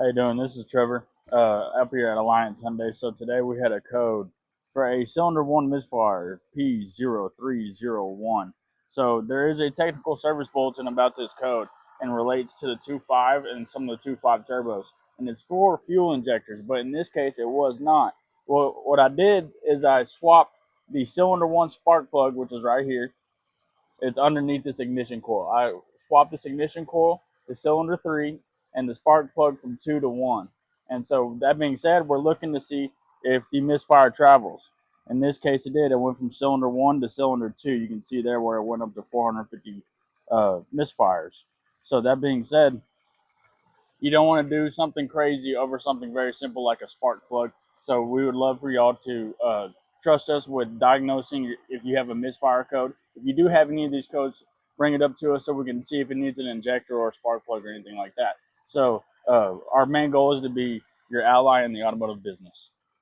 How you doing? This is Trevor up here at Alliance Hyundai. So today we had a code for a Cylinder One Misfire P0301. So there is a technical service bulletin about this code and relates to the 2.5 and some of the 2.5 turbos. And it's for fuel injectors, but in this case it was not. Well, what I did is I swapped the Cylinder One spark plug, which is right here. It's underneath this ignition coil. I swapped this ignition coil, the cylinder 3, and the spark plug from 2 to 1. And so that being said, we're looking to see if the misfire travels. In this case, it did. It went from cylinder 1 to cylinder 2. You can see there where it went up to 450 misfires. So that being said, you don't want to do something crazy over something very simple like a spark plug. So we would love for y'all to trust us with diagnosing if you have a misfire code. If you do have any of these codes, bring it up to us so we can see if it needs an injector or a spark plug or anything like that. So our main goal is to be your ally in the automotive business.